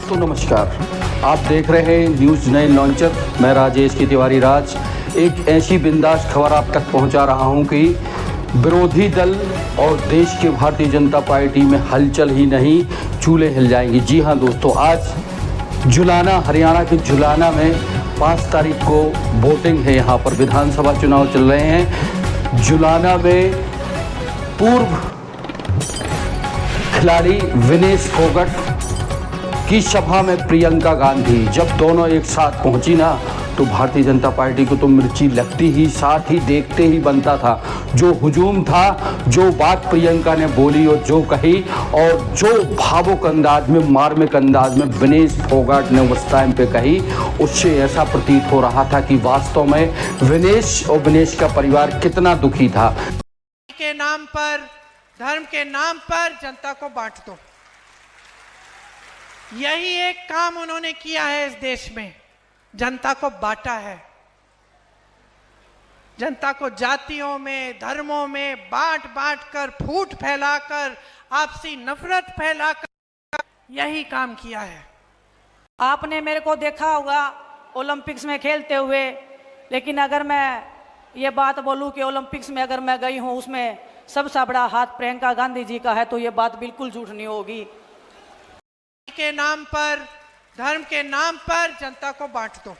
दोस्तों नमस्कार, आप देख रहे हैं न्यूज़ 9 लॉन्चर। मैं राजेश की तिवारी राज एक ऐसी बिंदास खबर आप तक पहुंचा रहा हूं कि विरोधी दल और देश के भारतीय जनता पार्टी में हलचल ही नहीं, चूल्हे हिल जाएंगी। जी हां दोस्तों, आज जुलाना, हरियाणा के जुलाना में 5 तारीख को वोटिंग है। यहाँ पर विधानसभा चुनाव चल रहे हैं। जुलाना में पूर्व खिलाड़ी विनेश फोगाट की सभा में प्रियंका गांधी जब दोनों एक साथ पहुंची ना, तो भारतीय जनता पार्टी को तो मिर्ची लगती ही, साथ ही देखते ही बनता था। जो हुजूम था, जो बात प्रियंका ने बोली और जो कही, और जो भावुक अंदाज में, मार्मिक अंदाज में विनेश फोगाट ने उस टाइम पे कही, उससे ऐसा प्रतीत हो रहा था कि वास्तव में विनेश और विनेश का परिवार कितना दुखी था। के नाम पर, धर्म के नाम पर जनता को बांट दो, यही एक काम उन्होंने किया है इस देश में। जनता को बांटा है, जनता को जातियों में, धर्मों में बांट बांट कर, फूट फैलाकर, आपसी नफरत फैलाकर यही काम किया है। आपने मेरे को देखा होगा ओलंपिक्स में खेलते हुए, लेकिन अगर मैं ये बात बोलूं कि ओलंपिक्स में अगर मैं गई हूं, उसमें सबसे बड़ा हाथ प्रियंका गांधी जी का है, तो ये बात बिल्कुल झूठ नहीं होगी। के नाम पर, धर्म के नाम पर जनता को बांट दो,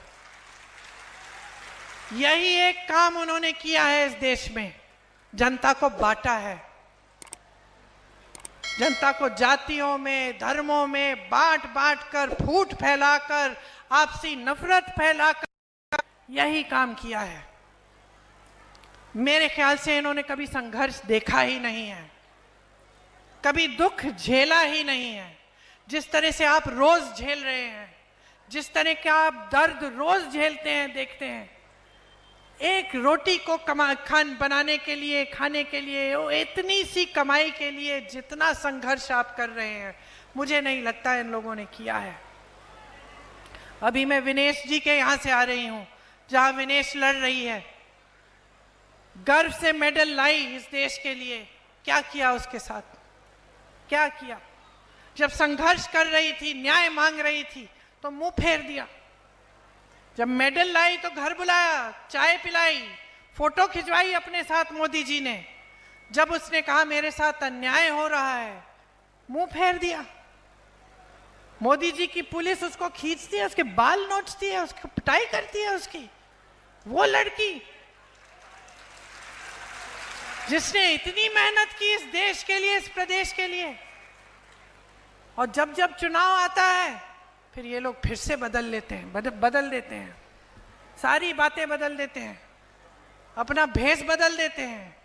यही एक काम उन्होंने किया है इस देश में। जनता को बांटा है, जनता को जातियों में, धर्मों में बांट बांट कर, फूट फैलाकर, आपसी नफरत फैलाकर यही काम किया है। मेरे ख्याल से इन्होंने कभी संघर्ष देखा ही नहीं है, कभी दुख झेला ही नहीं है। जिस तरह से आप रोज झेल रहे हैं, जिस तरह का आप दर्द रोज झेलते हैं, देखते हैं, एक रोटी को बनाने के लिए, खाने के लिए, वो इतनी सी कमाई के लिए जितना संघर्ष आप कर रहे हैं, मुझे नहीं लगता इन लोगों ने किया है। अभी मैं विनेश जी के यहाँ से आ रही हूँ, जहाँ विनेश लड़ रही है, गर्व से मेडल लाई इस देश के लिए। क्या किया उसके साथ, क्या किया? जब संघर्ष कर रही थी, न्याय मांग रही थी, तो मुंह फेर दिया। जब मेडल लाई तो घर बुलाया, चाय पिलाई, फोटो खिंचवाई अपने साथ मोदी जी ने। जब उसने कहा मेरे साथ अन्याय हो रहा है, मुंह फेर दिया। मोदी जी की पुलिस उसको खींचती है, उसके बाल नोचती है, उसकी पिटाई करती है। उसकी वो लड़की जिसने इतनी मेहनत की इस देश के लिए, इस प्रदेश के लिए, और जब जब चुनाव आता है फिर ये लोग फिर से बदल लेते हैं, बदल देते हैं, सारी बातें बदल देते हैं, अपना भेष बदल देते हैं।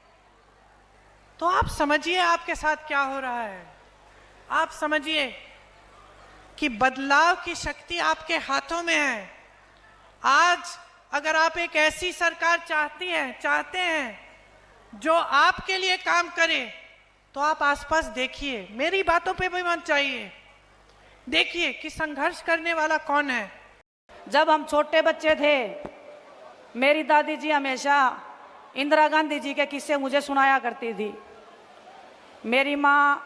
तो आप समझिए आपके साथ क्या हो रहा है। आप समझिए कि बदलाव की शक्ति आपके हाथों में है। आज अगर आप एक ऐसी सरकार चाहते हैं जो आपके लिए काम करे, तो आप आसपास देखिए, मेरी बातों पे भी मत जाइए, देखिए कि संघर्ष करने वाला कौन है। जब हम छोटे बच्चे थे, मेरी दादी जी हमेशा इंदिरा गांधी जी के किस्से मुझे सुनाया करती थी। मेरी माँ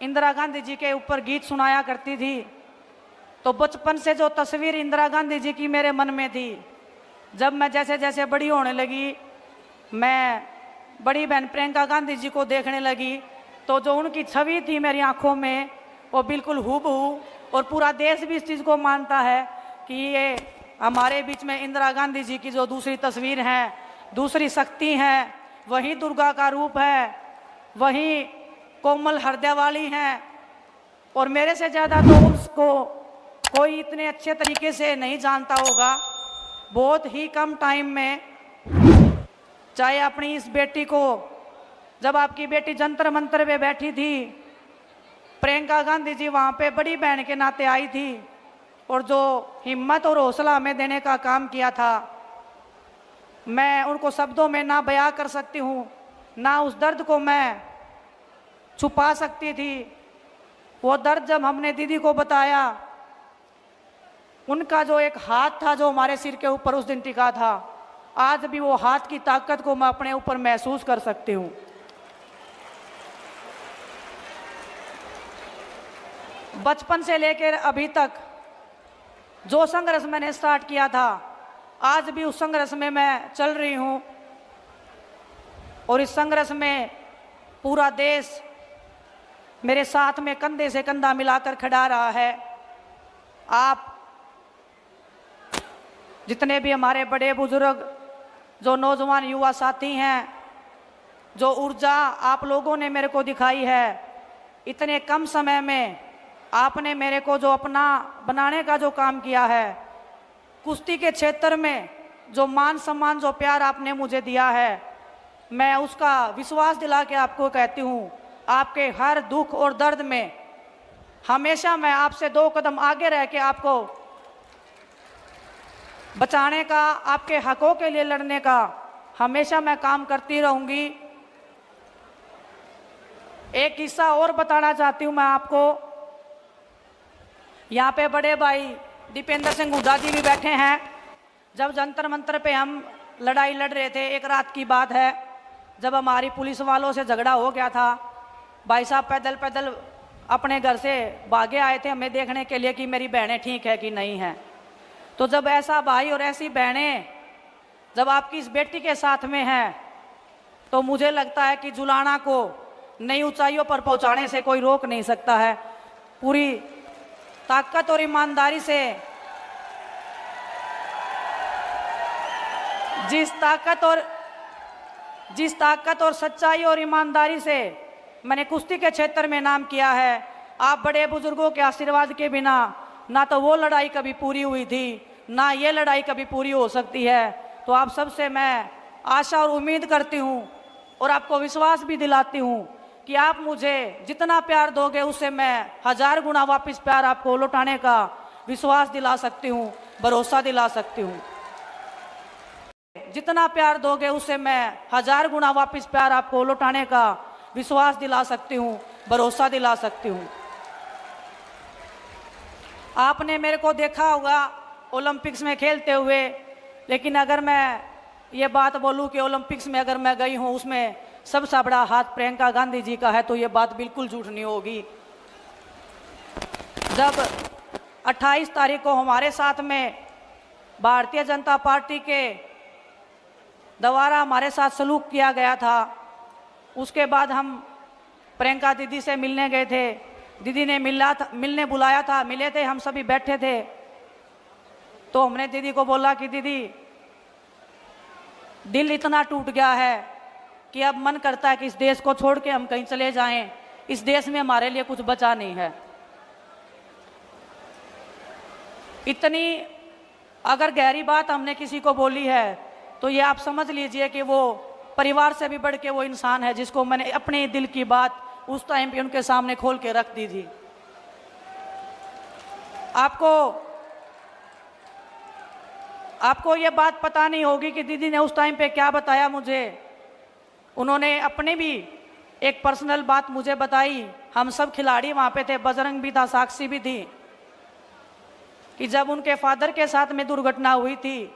इंदिरा गांधी जी के ऊपर गीत सुनाया करती थी। तो बचपन से जो तस्वीर इंदिरा गांधी जी की मेरे मन में थी, जब मैं जैसे जैसे बड़ी होने लगी, मैं बड़ी बहन प्रियंका गांधी जी को देखने लगी, तो जो उनकी छवि थी मेरी आंखों में, वो बिल्कुल हूबहू, और पूरा देश भी इस चीज़ को मानता है कि ये हमारे बीच में इंदिरा गांधी जी की जो दूसरी तस्वीर है, दूसरी शक्ति है, वही दुर्गा का रूप है, वही कोमल हृदय वाली हैं। और मेरे से ज़्यादा तो उसको कोई इतने अच्छे तरीके से नहीं जानता होगा। बहुत ही कम टाइम में, चाहे अपनी इस बेटी को, जब आपकी बेटी जंतर मंतर पे बैठी थी, प्रियंका गांधी जी वहाँ पे बड़ी बहन के नाते आई थी, और जो हिम्मत और हौसला हमें देने का काम किया था, मैं उनको शब्दों में ना बयां कर सकती हूँ, ना उस दर्द को मैं छुपा सकती थी। वो दर्द जब हमने दीदी को बताया, उनका जो एक हाथ था जो हमारे सिर के ऊपर उस दिन टिका था, आज भी वो हाथ की ताकत को मैं अपने ऊपर महसूस कर सकती हूँ। बचपन से लेकर अभी तक जो संघर्ष मैंने स्टार्ट किया था, आज भी उस संघर्ष में मैं चल रही हूँ। और इस संघर्ष में पूरा देश मेरे साथ में कंधे से कंधा मिलाकर खड़ा रहा है। आप जितने भी हमारे बड़े बुजुर्ग, जो नौजवान युवा साथी हैं, जो ऊर्जा आप लोगों ने मेरे को दिखाई है, इतने कम समय में आपने मेरे को जो अपना बनाने का जो काम किया है, कुश्ती के क्षेत्र में जो मान सम्मान, जो प्यार आपने मुझे दिया है, मैं उसका विश्वास दिला के आपको कहती हूँ, आपके हर दुख और दर्द में हमेशा मैं आपसे 2 कदम आगे रह के आपको बचाने का, आपके हकों के लिए लड़ने का हमेशा मैं काम करती रहूँगी। एक किस्सा और बताना चाहती हूँ मैं आपको। यहाँ पे बड़े भाई दीपेंद्र सिंह हुड्डा जी भी बैठे हैं। जब जंतर मंतर पे हम लड़ाई लड़ रहे थे, एक रात की बात है, जब हमारी पुलिस वालों से झगड़ा हो गया था, भाई साहब पैदल पैदल अपने घर से भागे आए थे हमें देखने के लिए कि मेरी बहनें ठीक है कि नहीं है। तो जब ऐसा भाई और ऐसी बहनें जब आपकी इस बेटी के साथ में हैं, तो मुझे लगता है कि जुलाना को नई ऊंचाइयों पर पहुंचाने से कोई रोक नहीं सकता है। पूरी ताकत और ईमानदारी से, जिस ताकत और सच्चाई और ईमानदारी से मैंने कुश्ती के क्षेत्र में नाम किया है, आप बड़े बुजुर्गों के आशीर्वाद के बिना ना तो वो लड़ाई कभी पूरी हुई थी, ना ये लड़ाई कभी पूरी हो सकती है। तो आप सबसे मैं आशा और उम्मीद करती हूँ और आपको विश्वास भी दिलाती हूँ कि आप मुझे जितना प्यार दोगे उससे मैं 1000 गुना वापस प्यार आपको लौटाने का विश्वास दिला सकती हूँ, भरोसा दिला सकती हूँ। जितना प्यार दोगे उससे मैं 1000 गुना वापस प्यार आपको लौटाने का विश्वास दिला सकती हूँ, भरोसा दिला सकती हूँ। आपने मेरे को देखा होगा ओलंपिक्स में खेलते हुए, लेकिन अगर मैं ये बात बोलूं कि ओलंपिक्स में अगर मैं गई हूं उसमें सबसे बड़ा हाथ प्रियंका गांधी जी का है, तो ये बात बिल्कुल झूठ नहीं होगी। जब 28 तारीख को हमारे साथ में भारतीय जनता पार्टी के द्वारा हमारे साथ सलूक किया गया था, उसके बाद हम प्रियंका दीदी से मिलने गए थे। दीदी ने मिलने बुलाया था, मिले थे, हम सभी बैठे थे। तो हमने दीदी को बोला कि दीदी, दिल इतना टूट गया है कि अब मन करता है कि इस देश को छोड़ के हम कहीं चले जाएं, इस देश में हमारे लिए कुछ बचा नहीं है। इतनी अगर गहरी बात हमने किसी को बोली है तो ये आप समझ लीजिए कि वो परिवार से भी बढ़ के वो इंसान है जिसको मैंने अपने दिल की बात उस टाइम पे उनके सामने खोल के रख दी थी। आपको ये बात पता नहीं होगी कि दीदी ने उस टाइम पे क्या बताया मुझे। उन्होंने अपने भी एक पर्सनल बात मुझे बताई। हम सब खिलाड़ी वहाँ पे थे, बजरंग भी था, साक्षी भी थी, कि जब उनके फादर के साथ में दुर्घटना हुई थी,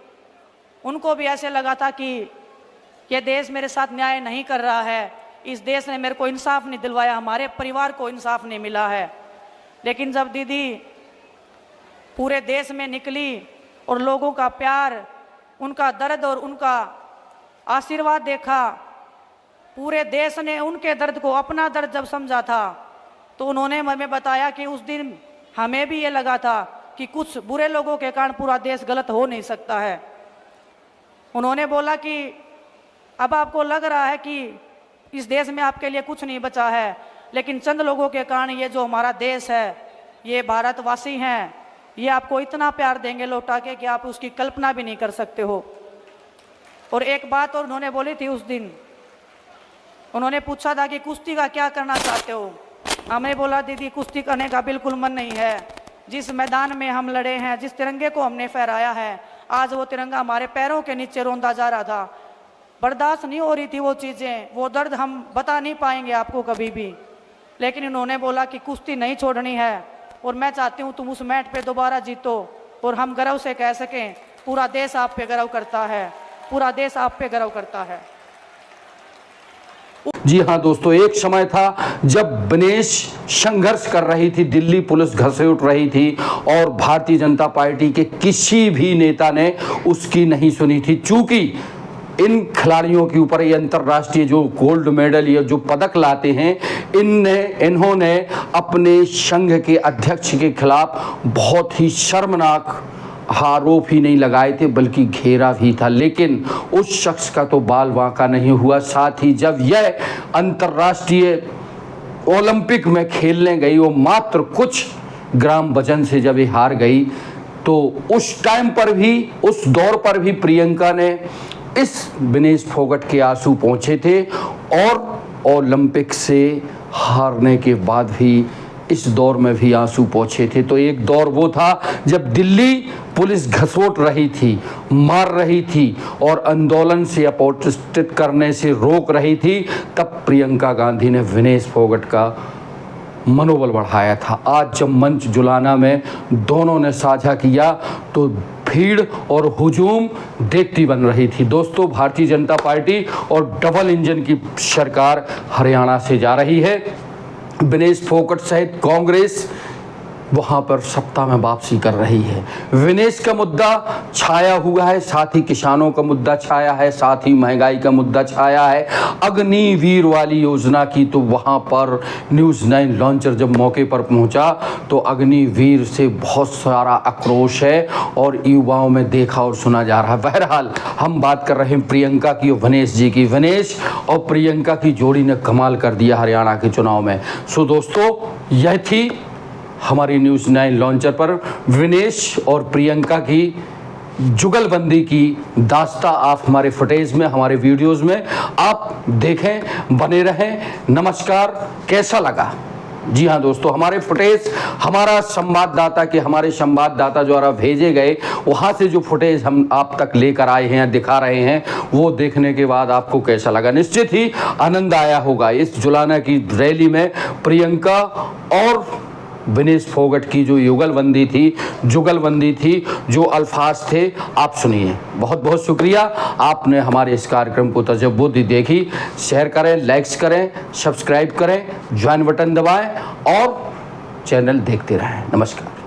उनको भी ऐसे लगा था कि ये देश मेरे साथ न्याय नहीं कर रहा है, इस देश ने मेरे को इंसाफ नहीं दिलवाया, हमारे परिवार को इंसाफ नहीं मिला है। लेकिन जब दीदी पूरे देश में निकली और लोगों का प्यार, उनका दर्द और उनका आशीर्वाद देखा, पूरे देश ने उनके दर्द को अपना दर्द जब समझा था, तो उन्होंने हमें बताया कि उस दिन हमें भी ये लगा था कि कुछ बुरे लोगों के कारण पूरा देश गलत हो नहीं सकता है। उन्होंने बोला कि अब आपको लग रहा है कि इस देश में आपके लिए कुछ नहीं बचा है, लेकिन चंद लोगों के कारण ये जो हमारा देश है, ये भारतवासी हैं, ये आपको इतना प्यार देंगे लौटा के कि आप उसकी कल्पना भी नहीं कर सकते हो। और एक बात और उन्होंने बोली थी उस दिन, उन्होंने पूछा था कि कुश्ती का क्या करना चाहते हो। हमने बोला दीदी कुश्ती करने का बिल्कुल मन नहीं है। जिस मैदान में हम लड़े हैं, जिस तिरंगे को हमने फहराया है, आज वो तिरंगा हमारे पैरों के नीचे रौंदा जा रहा था। बर्दाश्त नहीं हो रही थी वो चीज़ें, वो दर्द हम बता नहीं पाएंगे आपको कभी भी। लेकिन उन्होंने बोला कि कुश्ती नहीं छोड़नी है और मैं चाहती हूँ तुम उस मैट पे दोबारा जीतो और हम गर्व से कह सकें पूरा देश आप पे गर्व करता है, पूरा देश आप पे गर्व करता है। जी हाँ दोस्तों, एक समय था जब विनेश संघर्ष कर रही थी, दिल्ली पुलिस घसीट रही थी और भारतीय जनता पार्टी के किसी भी नेता ने उसकी नहीं सुनी थी। चूंकि इन खिलाड़ियों के ऊपर ये अंतर्राष्ट्रीय जो गोल्ड मेडल या जो पदक लाते हैं, इन्होंने अपने संघ के अध्यक्ष के खिलाफ बहुत ही शर्मनाक आरोप ही नहीं लगाए थे बल्कि घेरा भी था, लेकिन उस शख्स का तो बाल बांका नहीं हुआ। साथ ही जब यह अंतर्राष्ट्रीय ओलंपिक में खेलने गई, वो मात्र कुछ ग्राम वजन से जब ये हार गई, तो उस टाइम पर भी, उस दौर पर भी प्रियंका ने इस विनेश फोगट के आंसू पहुँचे थे और ओलंपिक से हारने के बाद भी इस दौर में भी आंसू पहुँचे थे। तो एक दौर वो था जब दिल्ली पुलिस घसीट रही थी, मार रही थी और आंदोलन से अपोस्टित करने से रोक रही थी, तब प्रियंका गांधी ने विनेश फोगट का मनोबल बढ़ाया था। आज जब मंच जुलाना में दोनों ने साझा किया तो भीड़ और हुजूम देखती बन रही थी। दोस्तों, भारतीय जनता पार्टी और डबल इंजन की सरकार हरियाणा से जा रही है। विनेश फोगट सहित कांग्रेस वहाँ पर सत्ता में वापसी कर रही है। विनेश का मुद्दा छाया हुआ है, साथ ही किसानों का मुद्दा छाया है, साथ ही महंगाई का मुद्दा छाया है। अग्निवीर वाली योजना की तो वहाँ पर न्यूज़ 9 लॉन्चर जब मौके पर पहुँचा तो अग्निवीर से बहुत सारा आक्रोश है और युवाओं में देखा और सुना जा रहा है। बहरहाल हम बात कर रहे हैं प्रियंका की और विनेश जी की। विनेश और प्रियंका की जोड़ी ने कमाल कर दिया हरियाणा के चुनाव में। सो दोस्तों, यह थी हमारी न्यूज़ 9 लॉन्चर पर विनेश और प्रियंका की जुगलबंदी की दास्तां। आप हमारे फुटेज में, हमारे वीडियोस में आप देखें, बने रहें। नमस्कार। कैसा लगा? जी हाँ दोस्तों, हमारे फुटेज हमारे संवाददाता द्वारा भेजे गए, वहाँ से जो फुटेज हम आप तक लेकर आए हैं, दिखा रहे हैं, वो देखने के बाद आपको कैसा लगा? निश्चित ही आनंद आया होगा। इस जुलाना की रैली में प्रियंका और विनेश फोगट की जो जुगलबंदी थी, जो अल्फाज थे, आप सुनिए। बहुत बहुत शुक्रिया, आपने हमारे इस कार्यक्रम को तजब्बुत देखी। शेयर करें, लाइक्स करें, सब्सक्राइब करें, ज्वाइन बटन दबाएं और चैनल देखते रहें। नमस्कार।